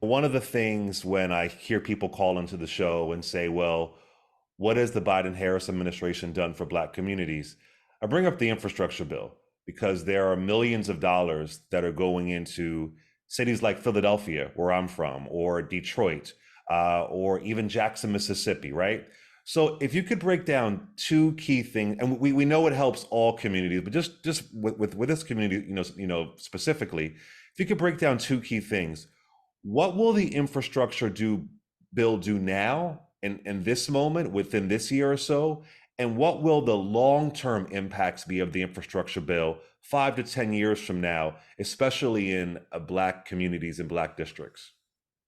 One of the things when I hear people call into the show and say, well, what has the Biden Harris administration done for Black communities? I bring up the infrastructure bill because there are millions of dollars that are going into cities like Philadelphia, where I'm from, or Detroit, or even Jackson, Mississippi, right? So if you could break down two key things, and we know it helps all communities, but just with this community, specifically, if you could break down two key things, what will the infrastructure do bill do now in this moment within this year or so? And what will the long-term impacts be of the infrastructure bill 5 to 10 years from now, especially in Black communities and Black districts?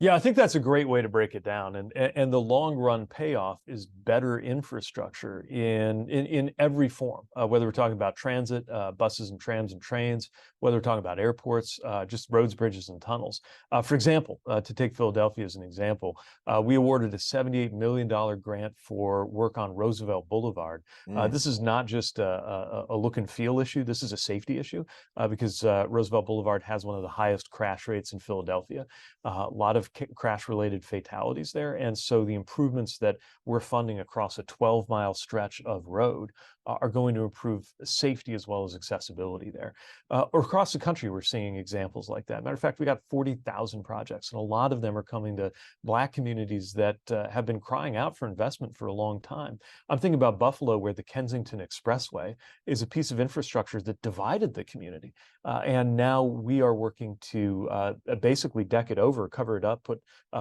Yeah, I think that's a great way to break it down. And the long run payoff is better infrastructure in every form, whether we're talking about transit, buses and trams and trains, whether we're talking about airports, just roads, bridges, and tunnels. For example, to take Philadelphia as an example, we awarded a $78 million grant for work on Roosevelt Boulevard. Mm. This is not just a look and feel issue. This is a safety issue because Roosevelt Boulevard has one of the highest crash rates in Philadelphia. A lot of crash-related fatalities there. And so the improvements that we're funding across a 12-mile stretch of road are going to improve safety as well as accessibility there. Or across the country, we're seeing examples like that. Matter of fact, we got 40,000 projects, and a lot of them are coming to Black communities that have been crying out for investment for a long time. I'm thinking about Buffalo, where the Kensington Expressway is a piece of infrastructure that divided the community. And now we are working to basically deck it over, cover it up,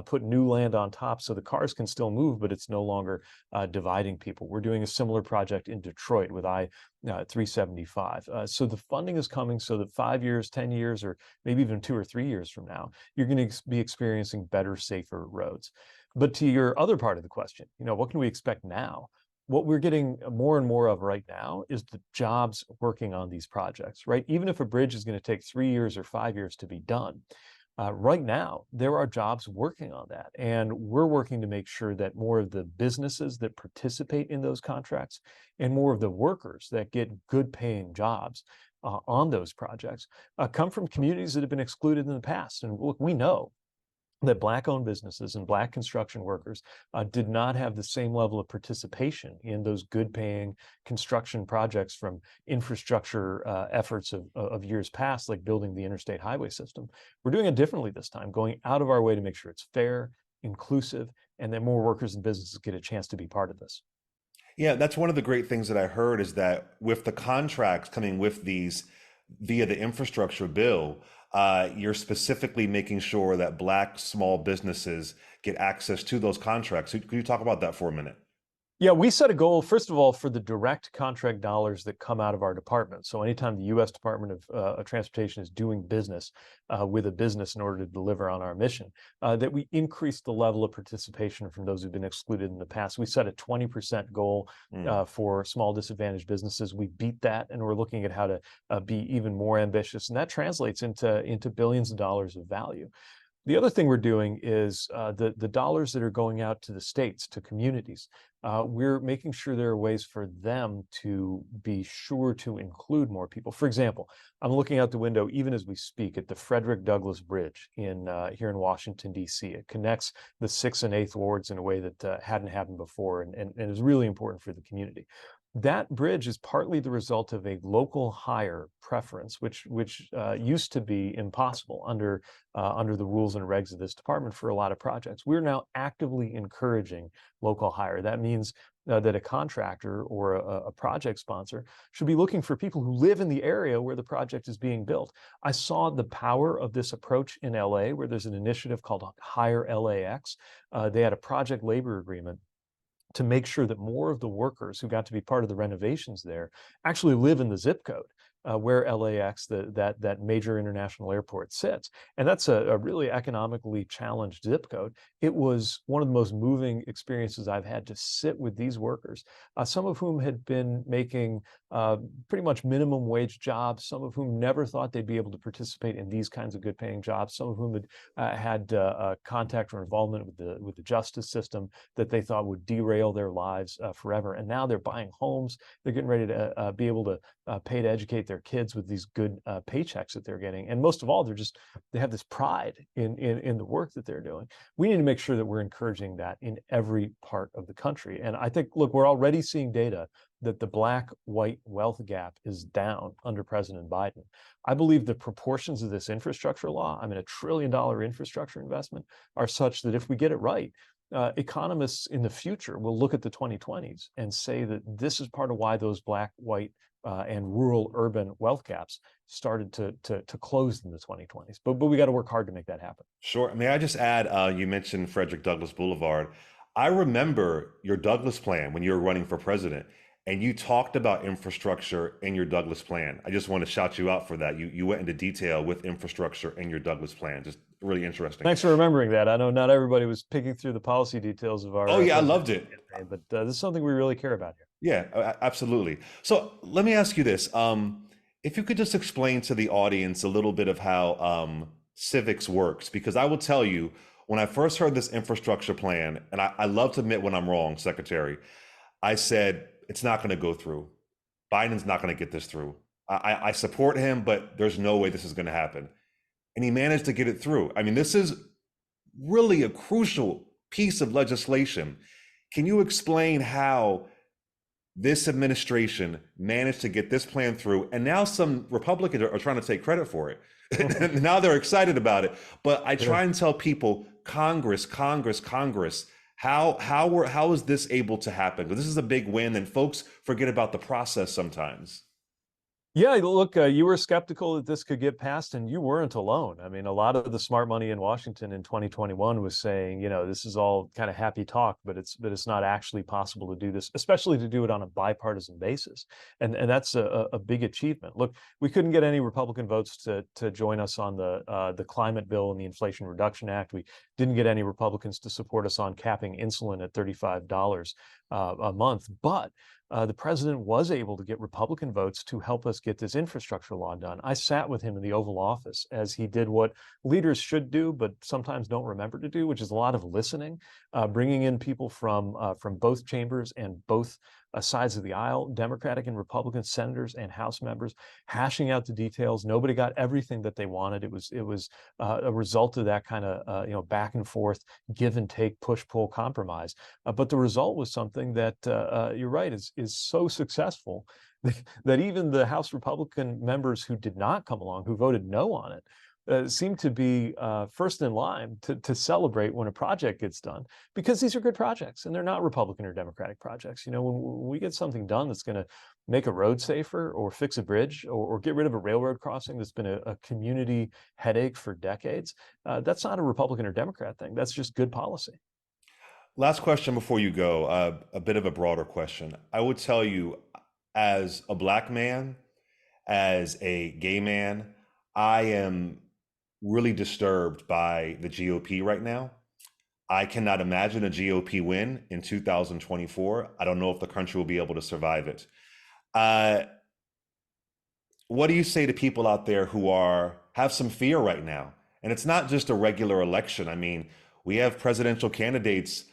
put new land on top so the cars can still move, but it's no longer dividing people. We're doing a similar project in Detroit with I-375. So the funding is coming so that 5 years, 10 years, or maybe even 2 or 3 years from now, you're going to be experiencing better, safer roads. But to your other part of the question, what can we expect now? What we're getting more and more of right now is the jobs working on these projects, right? Even if a bridge is going to take 3 years or 5 years to be done, right now, there are jobs working on that. And we're working to make sure that more of the businesses that participate in those contracts and more of the workers that get good paying jobs on those projects come from communities that have been excluded in the past. And look, we know that Black-owned businesses and Black construction workers did not have the same level of participation in those good-paying construction projects from infrastructure efforts of years past, like building the interstate highway system. We're doing it differently this time, going out of our way to make sure it's fair, inclusive, and that more workers and businesses get a chance to be part of this. Yeah, that's one of the great things that I heard is that with the contracts coming with these via the infrastructure bill, you're specifically making sure that Black small businesses get access to those contracts. Could you talk about that for a minute? Yeah, we set a goal, first of all, for the direct contract dollars that come out of our department. So anytime the U.S. Department of Transportation is doing business with a business in order to deliver on our mission, that we increase the level of participation from those who've been excluded in the past. We set a 20% goal Mm. for small disadvantaged businesses. We beat that, and we're looking at how to be even more ambitious. And that translates into billions of dollars of value. The other thing we're doing is the dollars that are going out to the states, to communities, we're making sure there are ways for them to be sure to include more people. For example, I'm looking out the window even as we speak at the Frederick Douglass Bridge here in Washington, D.C. It connects the 6th and 8th wards in a way that hadn't happened before and is really important for the community. That bridge is partly the result of a local hire preference, which used to be impossible under the rules and regs of this department for a lot of projects. We're now actively encouraging local hire. That means that a contractor or a project sponsor should be looking for people who live in the area where the project is being built. I saw the power of this approach in LA, where there's an initiative called Hire LAX. They had a project labor agreement to make sure that more of the workers who got to be part of the renovations there actually live in the zip code where LAX, that major international airport, sits. And that's a really economically challenged zip code. It was one of the most moving experiences I've had to sit with these workers, some of whom had been making pretty much minimum wage jobs, some of whom never thought they'd be able to participate in these kinds of good paying jobs, some of whom had contact or involvement with the justice system that they thought would derail their lives forever. And now they're buying homes. They're getting ready to be able to pay to educate their kids with these good paychecks that they're getting. And most of all, they have this pride in the work that they're doing. We need to make sure that we're encouraging that in every part of the country. And I think, look, we're already seeing data that the black-white wealth gap is down under President Biden. I believe the proportions of this infrastructure law, I mean, $1 trillion infrastructure investment, are such that if we get it right, economists in the future will look at the 2020s and say that this is part of why those black, white, and rural urban wealth gaps started to close in the 2020s. But we got to work hard to make that happen. Sure. May I just add, you mentioned Frederick Douglass Boulevard. I remember your Douglass plan when you were running for president, and you talked about infrastructure in your Douglass plan. I just want to shout you out for that. You went into detail with infrastructure in your Douglass plan. Just really interesting. Thanks for remembering that. I know not everybody was picking through the policy details of our Oh yeah, I loved it. Campaign, but this is something we really care about here. Yeah, absolutely. So let me ask you this. If you could just explain to the audience a little bit of how civics works, because I will tell you, when I first heard this infrastructure plan, and I love to admit when I'm wrong, Secretary, I said, it's not going to go through. Biden's not going to get this through. I support him, but there's no way this is going to happen. And he managed to get it through. I mean, this is really a crucial piece of legislation. Can you explain how this administration managed to get this plan through? And now some Republicans are trying to take credit for it. Now they're excited about it. But I try and tell people, Congress, how is this able to happen? Because this is a big win, and folks forget about the process sometimes. Yeah, look, you were skeptical that this could get passed, and you weren't alone. I mean, a lot of the smart money in Washington in 2021 was saying, this is all kind of happy talk, but it's not actually possible to do this, especially to do it on a bipartisan basis. And that's a big achievement. Look, we couldn't get any Republican votes to join us on the climate bill and the Inflation Reduction Act. We didn't get any Republicans to support us on capping insulin at $35 a month, but the president was able to get Republican votes to help us get this infrastructure law done. I sat with him in the Oval Office as he did what leaders should do, but sometimes don't remember to do, which is a lot of listening, bringing in people from both chambers and both sides of the aisle, Democratic and Republican senators and House members, hashing out the details. Nobody got everything that they wanted. It was a result of that kind of back and forth, give and take, push pull compromise. But the result was something that you're right is so successful that even the House Republican members who did not come along, who voted no on it, seem to be first in line to celebrate when a project gets done, because these are good projects and they're not Republican or Democratic projects. When we get something done that's going to make a road safer or fix a bridge or get rid of a railroad crossing that's been a community headache for decades, that's not a Republican or Democrat thing. That's just good policy. Last question before you go, a bit of a broader question. I would tell you, as a Black man, as a gay man, I am really disturbed by the GOP right now. I cannot imagine a GOP win in 2024. I don't know if the country will be able to survive it. What do you say to people out there who have some fear right now? And it's not just a regular election. I mean, we have presidential candidates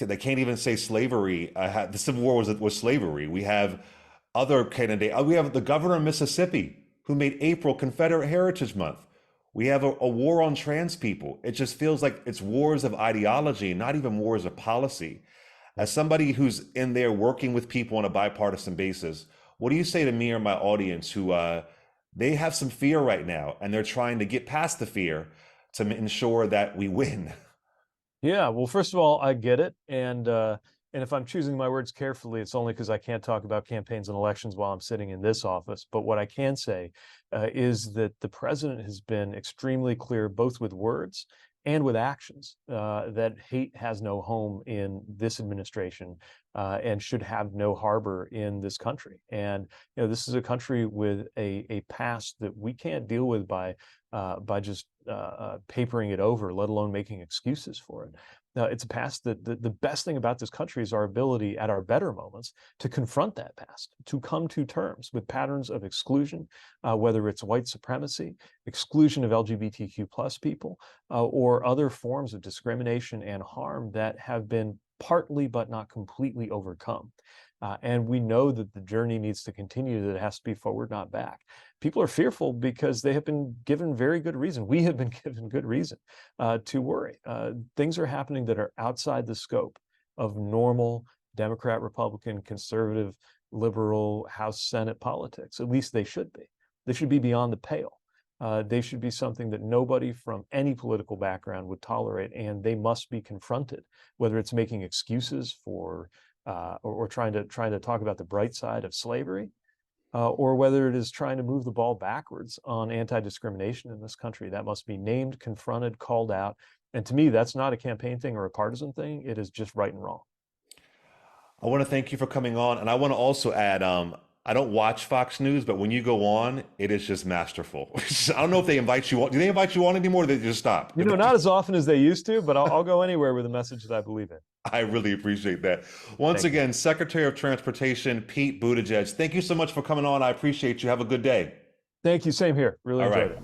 they can't even say slavery. The Civil War was slavery. We have other candidates. We have the governor of Mississippi who made April Confederate Heritage Month. We have a war on trans people. It just feels like it's wars of ideology, not even wars of policy. As somebody who's in there working with people on a bipartisan basis, what do you say to me or my audience who they have some fear right now and they're trying to get past the fear to ensure that we win? Yeah, well, first of all, I get it. And if I'm choosing my words carefully, it's only because I can't talk about campaigns and elections while I'm sitting in this office. But what I can say is that the president has been extremely clear, both with words and with actions, that hate has no home in this administration and should have no harbor in this country. And this is a country with a past that we can't deal with by just papering it over, let alone making excuses for it. It's a past that the best thing about this country is our ability at our better moments to confront that past, to come to terms with patterns of exclusion, whether it's white supremacy, exclusion of LGBTQ plus people, or other forms of discrimination and harm that have been partly but not completely overcome. And we know that the journey needs to continue, that it has to be forward, not back. People are fearful because they have been given very good reason. We have been given good reason to worry. Things are happening that are outside the scope of normal Democrat, Republican, conservative, liberal House, Senate politics. At least they should be. They should be beyond the pale. They should be something that nobody from any political background would tolerate, and they must be confronted, whether it's making excuses for or trying to talk about the bright side of slavery, or whether it is trying to move the ball backwards on anti-discrimination in this country. That must be named, confronted, called out. And to me, that's not a campaign thing or a partisan thing. It is just right and wrong. I want to thank you for coming on, and I want to also add, I don't watch Fox News, but when you go on, it is just masterful. I don't know if they invite you on. Do they invite you on anymore, or they just stop? Not as often as they used to, but I'll go anywhere with a message that I believe in. I really appreciate that. Once again, Secretary of Transportation Pete Buttigieg, thank you so much for coming on. I appreciate you. Have a good day. Thank you. Same here. Really enjoyed it.